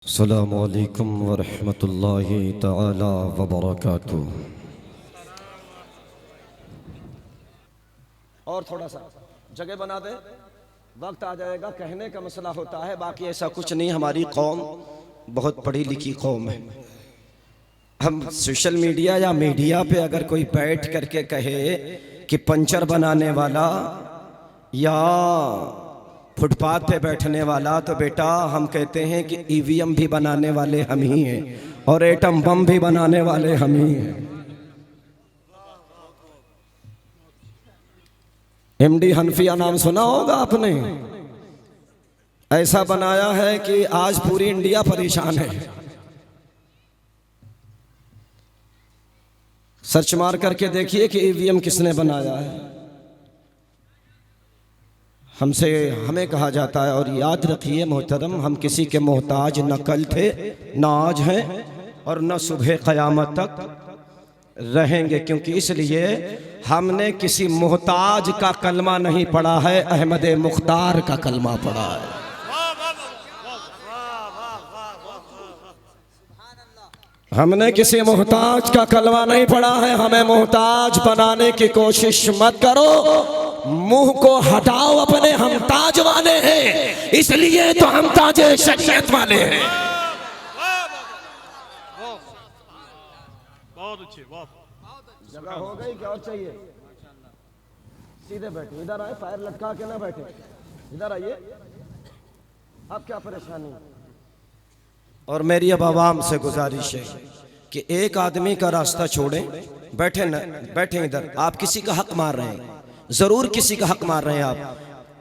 अस्सलामु अलैकुम वरहमतुल्लाहि तआला वबरकातुहू। और थोड़ा सा जगह बना दे, वक्त आ जाएगा। कहने का मसला होता है, बाकी ऐसा कुछ नहीं। हमारी कौम बहुत पढ़ी लिखी कौम है। हम सोशल मीडिया या मीडिया पे अगर कोई बैठ करके कहे कि पंचर बनाने वाला या फुटपाथ पे बैठने वाला, तो बेटा हम कहते हैं कि ईवीएम भी बनाने वाले हम ही हैं और एटम बम भी बनाने वाले हम ही हैं। एमडी हनफिया नाम सुना होगा आपने। ऐसा बनाया है कि आज पूरी इंडिया परेशान है। सर्च मार करके देखिए कि ईवीएम किसने बनाया है। हमें कहा जाता है, और याद रखिए मोहतरम, हम किसी के मोहताज न कल थे, न आज हैं और न सुबह क़यामत तक रहेंगे। क्योंकि इसलिए हमने किसी मोहताज का कलमा नहीं पढ़ा है, अहमद मुख्तार का कलमा पढ़ा है। हमने किसी मोहताज का कलमा नहीं पढ़ा है। हमें मोहताज बनाने की कोशिश मत करो। मुंह को हटाओ अपने, हम ताज वाले हैं, इसलिए तो हम ताज शरीयत वाले हैं। बहुत अच्छे, जगह हो गई, क्या और चाहिए? सीधे बैठे, इधर आए, पैर लटका के ना बैठे, इधर आइए। अब क्या परेशानी? और मेरी अब आवाम से गुजारिश है कि एक आदमी का रास्ता छोड़ें। बैठे न बैठे इधर। आप किसी का हक मार रहे हैं, जरूर किसी का हक मार रहे हैं आप,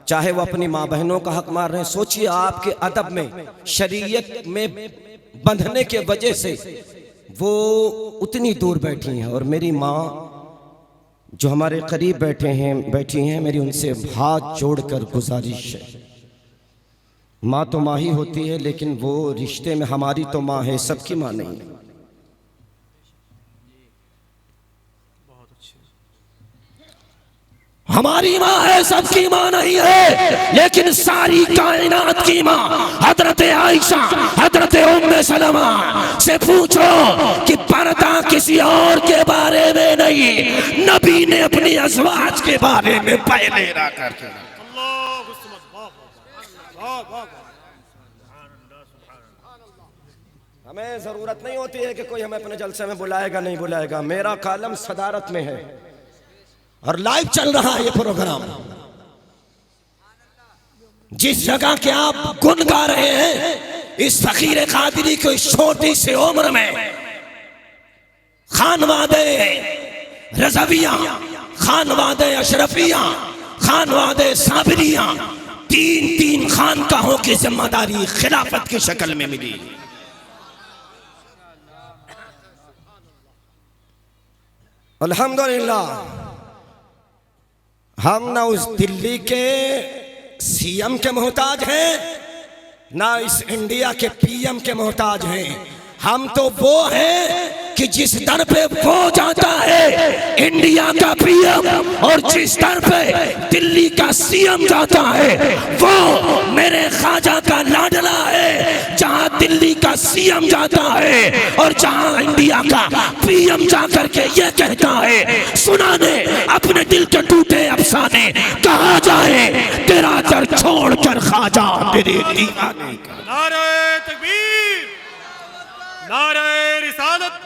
चाहे वो अपनी माँ बहनों का हक मार रहे हैं। सोचिए आपके अदब में, शरीयत में बंधने के वजह से वो उतनी दूर बैठी हैं। और मेरी माँ जो हमारे करीब बैठी हैं, मेरी उनसे हाथ जोड़कर गुजारिश है। माँ तो माँ ही होती है, लेकिन वो रिश्ते में हमारी तो माँ है, सबकी माँ नहीं है। हमारी माँ है, सबकी माँ नहीं है, लेकिन सारी कायनात की माँ हजरत आयशा, हजरत उम्मे सलमा से पूछो कि पर्दा किसी और के बारे में नहीं, नबी ने अपनी अज़वाज के बारे में पहले रखा। हमें जरूरत नहीं होती है कि कोई हमें अपने जलसे में बुलाएगा नहीं बुलाएगा। मेरा कालम सदारत में है और लाइव चल रहा है ये प्रोग्राम। जिस जगह के आप गुन गा रहे हैं, इस फकीर कादिरी को इस छोटी सी उम्र में खानवादे रज़विया, खानवादे अशरफिया, खानवादे साबिरिया, तीन खानकाहों की जिम्मेदारी खिलाफत की शक्ल में मिली। अल्हम्दुलिल्लाह, हम ना उस दिल्ली के सीएम के मोहताज हैं, ना इस इंडिया के पीएम के मोहताज हैं। हम तो वो हैं कि जिस दर पे वो जाता है इंडिया का पीएम, और जिस दर पे दिल्ली का सीएम जाता है वो मेरे ख्वाजा का लाडला है। जहां दिल्ली का सीएम जाता है और जहां इंडिया का पीएम जाकर के ये कहता है, सुनाने अपने दिल के टूटे अफसाने, कहा जाए तेरा दर छोड़कर ख्वाजा तेरे दीवाने का। नारे तकबीर, नारे रिसालत,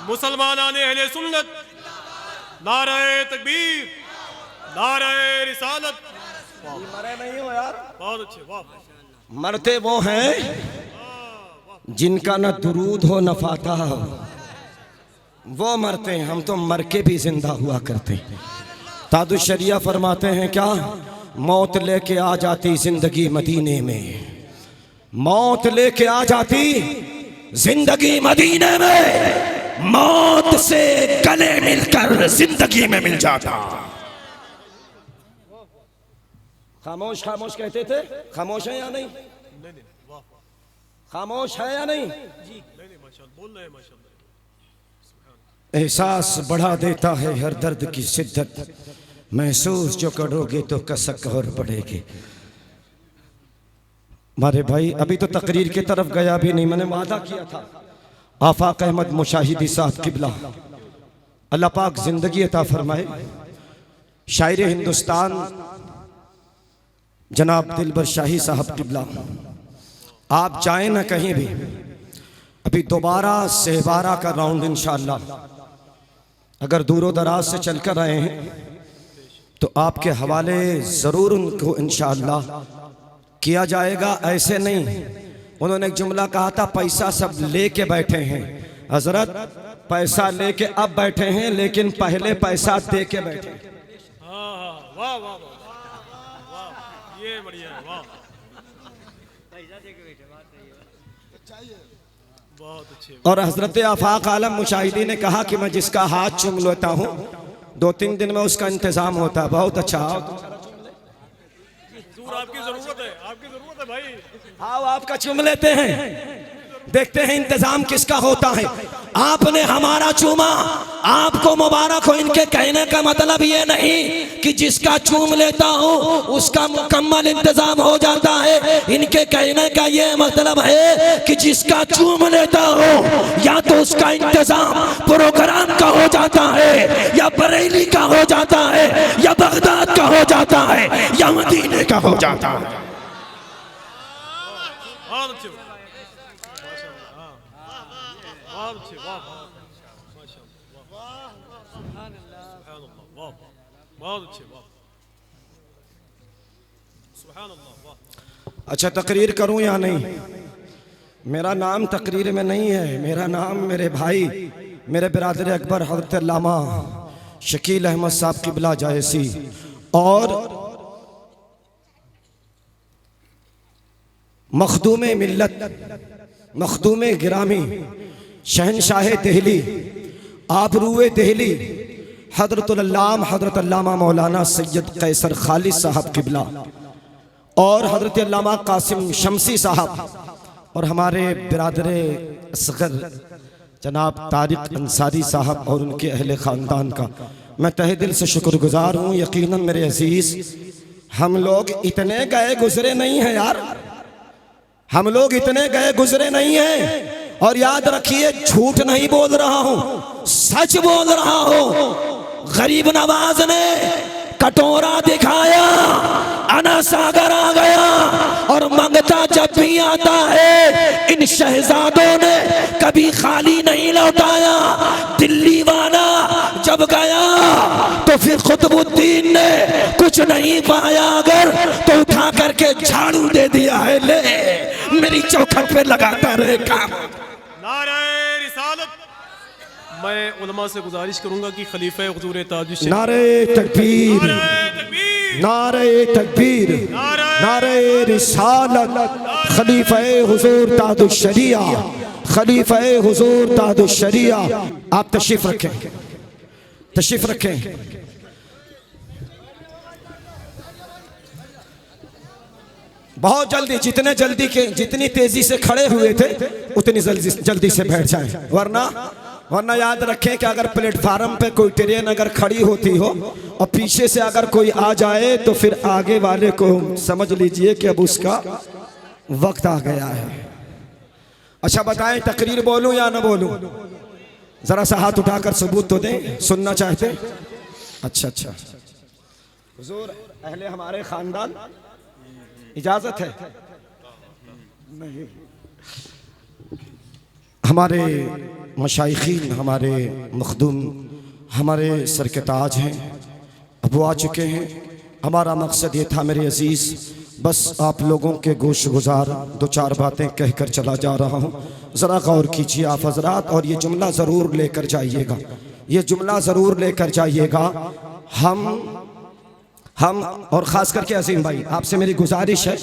मुसलमानाने अहले सुन्नत, नारे तकबीर, नारे रिसालत। मरे नहीं हो यार, बहुत अच्छे, वाह। मरते वो हैं जिनका न दुरूद हो न फातिहा हो, वो मरते हैं। हम तो मर के भी जिंदा हुआ करते हैं। तादु शरिया फरमाते हैं क्या, मौत लेके आ जाती जिंदगी मदीने में, मौत लेके आ जाती जिंदगी मदीने में, मौत से गले मिलकर जिंदगी में मिल जाता। खामोश खामोश कहते थे, खामोश है या नहीं? खामोश है या नहीं? बोल रहे हैं माशाल्लाह। एहसास बढ़ा देता है हर दर्द की शिद्दत, महसूस जो करोगे तो कसक और पड़ेगी। हमारे भाई अभी तो तकरीर की तरफ गया भी नहीं, मैंने वादा किया था। आफाक अहमद मुशाहिदी साहब किबला, अल्लाह पाक जिंदगी अता फरमाए। शायर हिंदुस्तान जनाब दिलबर शाही साहब किबला, आप जाए ना कहीं भी, अभी दोबारा सहबारा का राउंड इंशाअल्लाह अगर दूरों दराज से चलकर आए हैं तो आपके हवाले ज़रूर उनको इंशाअल्लाह किया जाएगा। ऐसे नहीं, उन्होंने एक जुमला कहा था, पैसा सब लेके बैठे हैं। हजरत पैसा लेके अब बैठे हैं, लेकिन पहले पैसा दे के बैठे। हाँ हाँ, वाह वाह वाह, ये बढ़िया है, वाह, बहुत अच्छे। और हजरत आफाक आलम मुशाहिदी ने कहा कि मैं जिसका हाथ चूम लेता हूँ 2-3 दिन में उसका इंतजाम होता है। बहुत अच्छा, आपकी जरूरत है भाई। आओ आपका चूम लेते हैं, देखते हैं इंतजाम किसका होता है। आपने हमारा चूमा, आपको मुबारक हो। इनके कहने का मतलब ये नहीं कि जिसका चूम लेता हूँ उसका मुकम्मल इंतजाम हो जाता है। इनके कहने का ये मतलब है कि जिसका चूम लेता हूँ या तो उसका इंतजाम प्रोग्राम का हो जाता है, या बरेली का हो जाता है, या बगदाद का हो जाता है, या मदीने का हो जाता है। बहुत अच्छे, माशाल्लाह, बहुत अच्छे, वाह, माशाल्लाह, वाह, बहुत अच्छे, वाह, सुभान अल्लाह, वाह। अच्छा, तकरीर करूं या नहीं? मेरा नाम तकरीर में नहीं है, मेरा नाम मेरे भाई, मेरे बिरादर अकबर हज़रत अल्लामा शकील अहमद साहब किबला जायसी और मखदूम मिल्लत, मखदूम गिरामी, शहनशाह दहली, आबरूए दहली, हज़रत अल्लामा मौलाना सैयद कैसर खालिद साहब किबला और हज़रत अल्लामा कासिम शमसी साहब और हमारे बिरादर असगर जनाब तारिक अंसारी साहब और उनके अहले ख़ानदान का मैं तहे दिल से शुक्रगुजार हूँ। यकीनन मेरे अजीज़, हम लोग इतने गए गुजरे नहीं हैं यार, हम लोग इतने गए गुजरे नहीं हैं। और याद रखिए, झूठ नहीं बोल रहा हूँ, सच बोल रहा हूँ। गरीब नवाज ने कटोरा दिखाया, अना सागर आ गया, और मंगता जब भी आता है इन शहजादों ने कभी खाली नहीं लौटाया। दिल्ली वाला जब गया तो फिर कुतुबुद्दीन ने कुछ नहीं पाया अगर तो उठा करके झाड़ू दे दिया है, ले मेरी चौखट पे लगाता रहे काम। नारे रिसालत। मैं उलमा से गुजारिश करूंगा कि खलीफा हुजूर ताजुश, नारे तकबीर, नारे तकबीर, नारे रिसालत, खलीफा हुजूर ताजुश शरिया, खलीफा हुजूर ताजुश शरिया। आप तशरीफ रखें, तशरीफ रखें। बहुत जल्दी, जितनी तेजी से खड़े हुए थे उतनी जल्दी से बैठ जाएं, वरना याद रखें कि अगर प्लेटफार्म पे कोई ट्रेन अगर खड़ी होती हो और पीछे से अगर कोई आ जाए तो फिर आगे वाले को समझ लीजिए कि अब उसका वक्त आ गया है। अच्छा बताएं, तकरीर बोलूं या ना बोलूं? जरा सा हाथ उठाकर सबूत तो दें, सुनना चाहते? अच्छा, हुजूर अहले हमारे खानदान, इजाजत है? नहीं। हमारे मशाइखीन, हमारे मखदूम, हमारे सर के ताज हैं, अब वो आ चुके हैं। हमारा मकसद ये था मेरे अजीज़, बस आप लोगों के गोश गुजार 2-4 बातें कहकर चला जा रहा हूँ। ज़रा गौर कीजिए आप हजरात, और ये जुमला ज़रूर लेकर जाइएगा, ये जुमला ज़रूर लेकर जाइएगा। हम और ख़ास करके अजीम भाई, आपसे मेरी गुजारिश है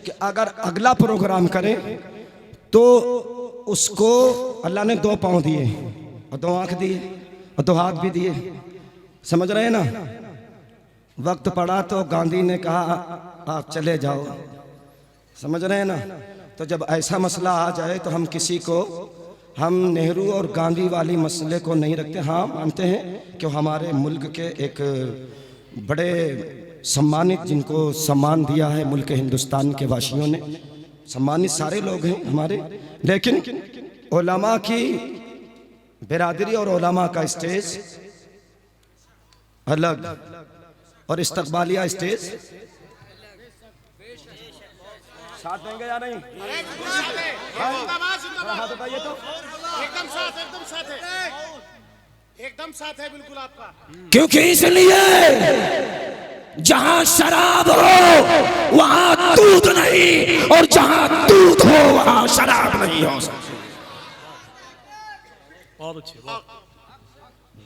कि अगर अगला प्रोग्राम करें तो उसको अल्लाह ने 2 पाँव दिए और 2 आँख दिए और 2 हाथ भी दिए, समझ रहे हैं ना? वक्त पड़ा तो गांधी ने कहा आप चले जाओ, समझ रहे हैं ना? तो जब ऐसा मसला आ जाए तो हम किसी को, हम नेहरू और गांधी वाली मसले को नहीं रखते। हाँ मानते हैं कि हमारे मुल्क के एक बड़े सम्मानित, जिनको सम्मान दिया है मुल्क हिंदुस्तान के वासियों ने, सम्मानित सारे लोग हैं हमारे, लेकिन उलमा की बिरादरी और उलमा का स्टेज अलग और इस्तकबालिया स्टेज साथ देंगे या नहीं? हाथ उठाइए तो। एकदम साथ है, एकदम साथ है बिल्कुल आपका। क्योंकि इसलिए जहां शराब हो वहां दूध नहीं, और जहां दूध हो वहां शराब नहीं हो सकती। बहुत अच्छे, वाह।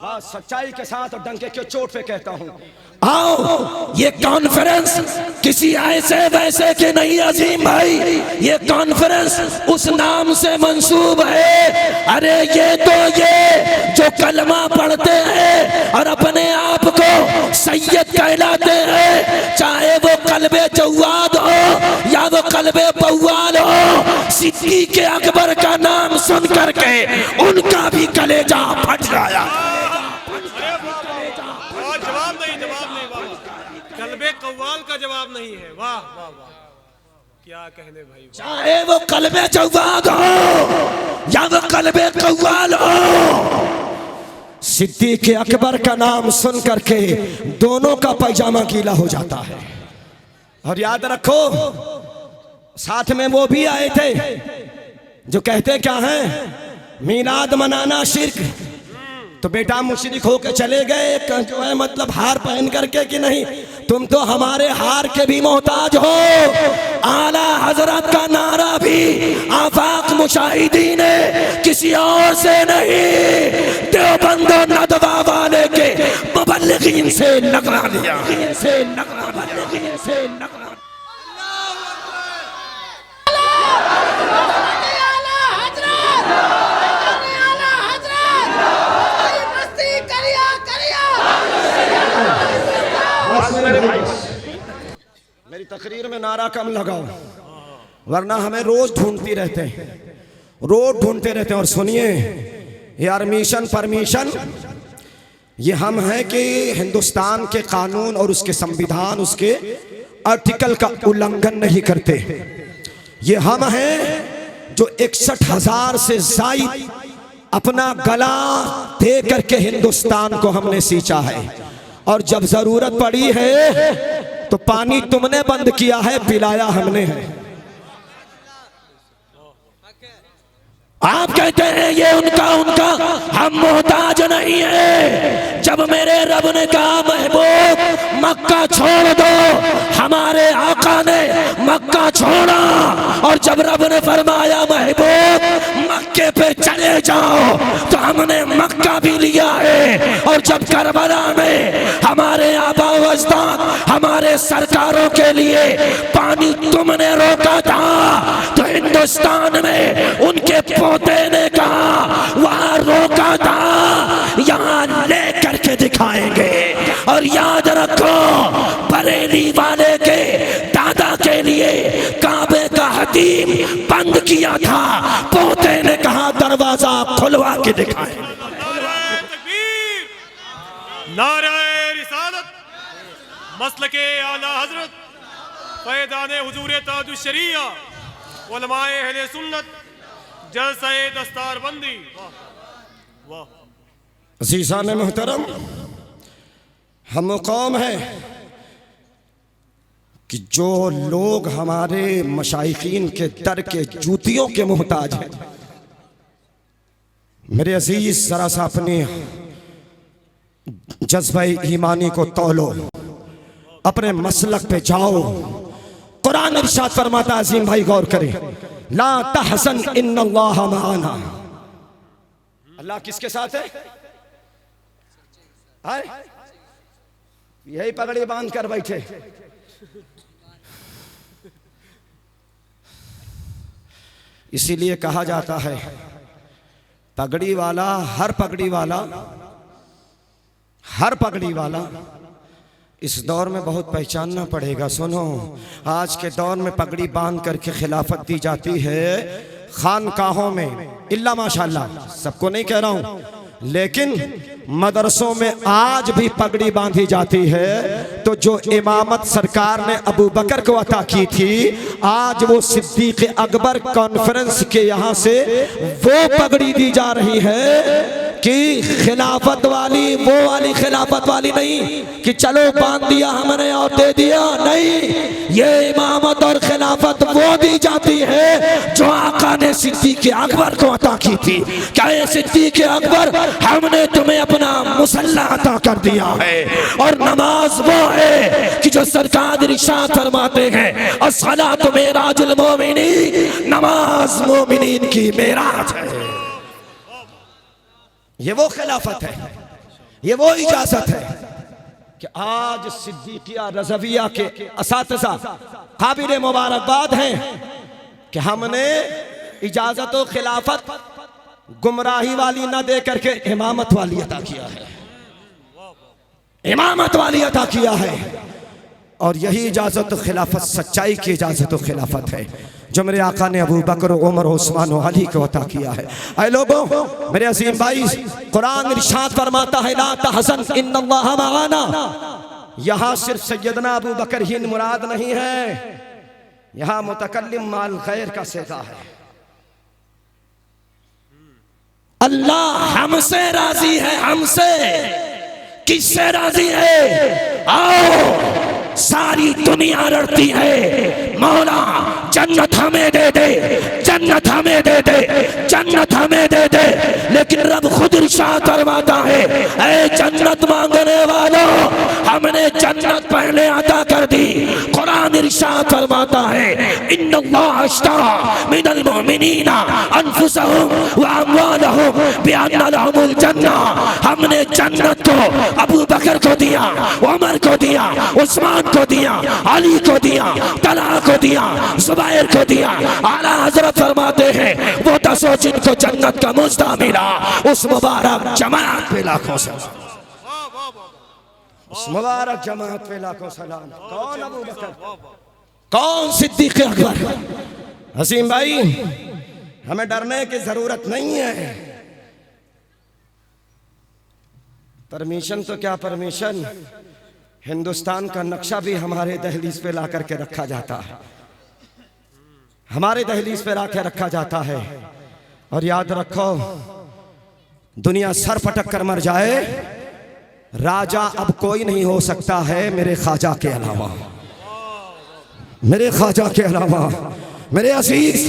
हाँ, सच्चाई के साथ और डंके के चोट पे कहता हूँ, आओ, ये कॉन्फ्रेंस किसी ऐसे वैसे के नहीं अजीम भाई, ये कॉन्फ्रेंस उस नाम से मंसूब है। अरे ये तो ये जो कलमा पढ़ते हैं और अपने आप को सैयद कहलाते हैं, चाहे वो कल्बे जव्वाद हो या वो कल्बे बव्वाल हो, सिद्दीक़ अकबर का नाम सुन करके उनका भी कलेजा फट जाया। जवाब नहीं बाबा, कल्बे कव्वाल का जवाब नहीं है। वाह वाह वाह, क्या कहने भाई। चाहे वो कल्बे जव्वाद हो या वो कल्बे कव्वाल हो, सिद्दीक़ अकबर का नाम सुन करके दोनों का पैजामा गीला हो जाता है। और याद रखो, साथ में वो भी आए थे जो कहते क्या हैं, मीलाद मनाना शिर्क। तो बेटा मुशरिक होके चले गए, जो है मतलब हार पहन करके कि नहीं, तुम तो हमारे हार के भी मोहताज हो। आला हजरत का नारा भी आफाक मुशाहिदीन ने किसी और से नहीं, देवबंद नदवा वाले के मुबल्लिगीन से लगवा लिया। मेरी तकरीर में नारा कम लगाओ, वरना हमें रोज ढूंढती रहते हैं, रोज ढूंढते रहते हैं। और सुनिए, यार मिशन परमिशन ये हम हैं कि हिंदुस्तान के कानून और उसके संविधान, उसके आर्टिकल का उल्लंघन नहीं करते। ये हम हैं जो 61,000 से जायद अपना गला दे करके हिंदुस्तान को हमने सींचा है। और जब जरूरत पड़ी है तो पानी तुमने बंद किया है, पिलाया हमने है। आप कहते हैं ये उनका हम मोहताज नहीं है। जब मेरे रब ने कहा महबूब मक्का छोड़ दो, हमारे आका ने मक्का छोड़ा। और जब रब ने फरमाया महबूब मक्के पे चले जाओ, तो हमने मक्का भी लिया है। और जब करबला में हमारे आबा व अजदाद, हमारे सरकारों के लिए पानी तुमने रोका था, तो हिंदुस्तान में उनके पोते ने कहा वहां रोका था, यहां ले करके दिखाएंगे। और याद रखो, बरेली वाले के दादा के लिए काबे का हदीम बंद किया था, पोते ने कहा दरवाजा खुलवा के दिखाएंगे। नारे रिसालत, मसलके आला हजरत, फैज़ाने हुजूर ताजुश शरीया, उलमाए अहले सुन्नत, जलसाए दस्तारबंदी। वाह वाह। अज़ीज़ान मुहतरम, हम कौम है कि जो लोग हमारे मशाइखीन के दर के जूतियों के मोहताज हैं, मेरे अजीज जरा सा अपने जज्बे ईमानी को तौलो, अपने मसलक पे जाओ। कुरान इरशाद फरमाता, अजीम भाई गौर करें, ला तहसन इन्नल्लाह माना। अल्लाह किसके साथ है? यही पगड़ी बांध कर बैठे। इसीलिए कहा जाता है पगड़ी वाला, हर पगड़ी वाला इस दौर में बहुत पहचानना पड़ेगा। सुनो, आज के दौर में पगड़ी बांध करके खिलाफत दी जाती है खानकाहों में, इल्ला माशाल्लाह, सबको नहीं कह रहा हूं, लेकिन मदरसों में आज भी पगड़ी बांधी जाती है, तो जो इमामत सरकार ने अबू बकर को अता की थी, आज वो सिद्दीक अकबर कॉन्फ्रेंस के यहाँ से वो पगड़ी दी जा रही है कि खिलाफत वाली, वो वाली खिलाफत वाली नहीं कि चलो बांध दिया हमने और दे दिया, नहीं, ये इमामत और खिलाफत वो दी जाती है जो आका ने सिद्दीक अकबर को अता की थी। क्या ये सिद्दीक अकबर, हमने तुम्हें अपना मुसल्ला अता कर दिया है, और नमाज वो है कि जो सरकार इरशाद फरमाते हैं, अस्सलातु मेराजुल मोमिनीन, नमाज मोमिनीन की मेराज है। ये वो खिलाफत है, ये वो इजाजत है कि आज सिद्दीकिया रज़विया के असातिज़ा काबिल मुबारकबाद हैं कि हमने इजाजत और खिलाफत गुमराही वाली न दे करके इमामत वाली अता किया है, इमामत वाली अता किया है। और यही इजाजत खिलाफत सच्चाई की इजाजत खिलाफत है जो मेरे आका ने अबू बकर, उमर, उस्मान और अली को अता किया है। ऐ लोगों, मेरे अजीम भाई, कुरान इरशाद फरमाता है ला तहज़न इन्नल्लाह मआना। यहाँ सिर्फ सैयदना अबू बकर ही मुराद नहीं है, यहाँ मुतकल्लिम माल खैर का सेगा है। अल्लाह हमसे राजी है, हमसे किससे राजी है? आओ, सारी दुनिया लड़ती है, मौला जन्नत हमें दे दे, जन्नत हमें दे दे, जन्नत हमें दे दे, लेकिन रब खुद इरशाद फरमाता है, ऐ जन्नत मांगने वालों, हमने जन्नत पहले अता कर दी। कुरान इरशाद फरमाता है, इन्नल्लाह अश्तरा मिनल मुमिनीना अनफुसहुम व अमवालहुम बिअन्ना लहुमुल जन्ना। हमने जन्नत को अबू बकर को दिया, उमर को दिया, उस्मान को दिया, अली को दिया, तलहा को दिया, जुबैर को दिया। आला हजरत फरमाते हैं, वो 10 जिनको जन्नत का मुजदा मिला, उस मुबारक जमात पे लाखों सलाम, उस मुबारक जमात पे लाखों सलाम। कौन अबू बकर, कौन सिद्दीक अकबर? हसीम भाई, हमें डरने की जरूरत नहीं है। परमिशन तो क्या परमिशन, हिंदुस्तान का नक्शा भी हमारे दहलीज पे ला करके रखा जाता है, हमारे दहलीज पे लाके रखा जाता है। और याद रखो, दुनिया सर पटक कर मर जाए, राजा अब कोई नहीं हो सकता है मेरे ख्वाजा के अलावा, मेरे ख्वाजा के अलावा। मेरे अजीज,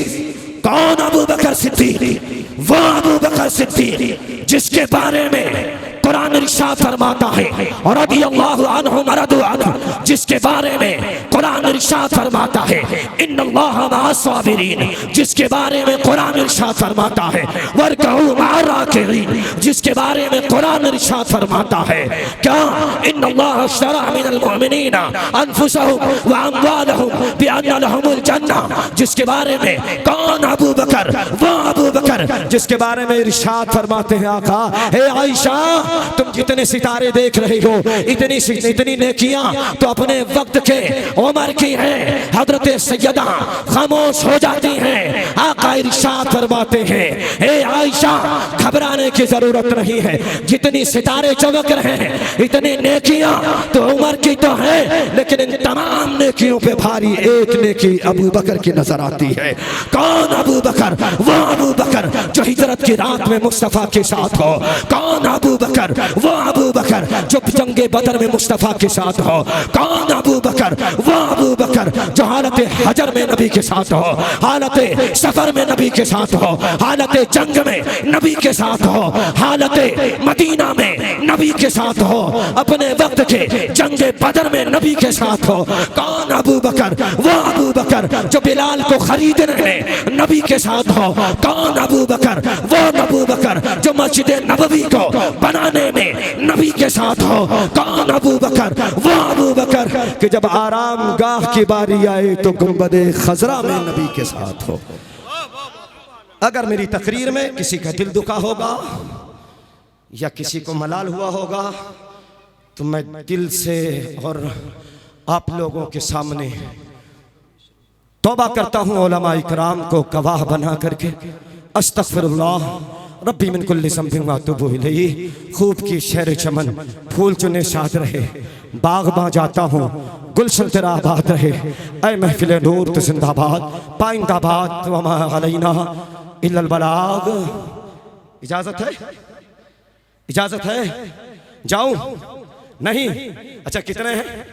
कौन अबू बकर सिद्दीक? वो अबू बकर सिद्दीक जिसके बारे में कुरान इरशाद फरमाता है, और रदियल्लाहु अन्हु मरदू अन्हु, जिसके बारे में कुरान इरशाद फरमाता है, इन्नल्लाह मअस साबिरीन, जिसके बारे में कुरान इरशाद फरमाता है, वरकऊ मअर राकिईन, जिसके बारे में कुरान इरशाद फरमाता है, क्या इन्नल्लाह अश्तरा मिनल मुमिनीना अनफुसहुम व अमवालहुम बिअन्ना लहुमुल जन्ना, जिसके बारे में कौन अबू बकर? वो अबू बकर जिसके बारे में इरशाद फरमाते हैं आका, हे आयशा, तुम जितने सितारे देख रही हो, इतनी नेकियां तो अपने वक्त के उमर की हैं। हजरत सैयदा खामोश हो जाती हैं, आका इरशाद फरमाते हैं, हे आयशा, घबराने की जरूरत नहीं है, जितनी सितारे चमक रहे हैं, इतनी नेकियां तो उमर की तो है, लेकिन इन तमाम नेकियों पे भारी एक नेकी अबू बकर की नजर आती है। कौन अबू बकर? वो अबू बकर जो हिजरत की रात में मुस्तफा के साथ हो। कौन अबू बकर? वो अबू बकर जो जंगे बदर में मुस्तफा के साथ हो। कौन अबू बकर? वो अबू बकर जो हालत हजर में नबी के साथ हो, हालत सफर में नबी के साथ हो, हालत जंग में नबी के साथ हो, हालत मदीना में नबी के साथ हो, अपने वक्त के जंगे बदर में नबी के साथ हो। कौन अबू बकर? वो अबू बकर जो बिलाल को खरीदने में नबी के साथ हो। कौन अबू बकर? वो अबू बकर जो मस्जिद नबवी को बनाने में नबी के साथ हो। कौन अबू बकर? वो अबू बकर कि जब आराम गाह की बारी आए तो गुंबदे खजरा में नबी के साथ हो। अगर मेरी तकरीर में किसी का दिल दुखा होगा या किसी को मलाल हुआ होगा तो मैं दिल से और आप लोगों के सामने तौबा करता हूँ, उलमा इकराम को गवाह बना करके, अस्तगफिरुल्लाह रब्बी मिन कुल्ली ज़ंबिन व अतूबु इलैहि। खूब की शहर चमन फूल चुने शाद रहे, बाग बां जाता हूँ गुलशन तेरा आबाद रहे। ऐ महफिल नूर तो जिंदाबाद, पाइंदाबाद वमा अलैना इल्लल बलाग। इजाजत है, इजाजत है, जाऊं नहीं? अच्छा कितने हैं?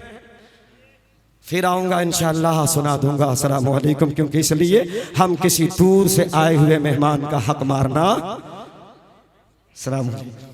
फिर आऊँगा इंशाअल्लाह, सुना दूंगा अस्सलामु अलैकुम, क्योंकि इसलिए हम किसी दूर से आए हुए मेहमान का हक मारना। अस्सलामु अलैकुम।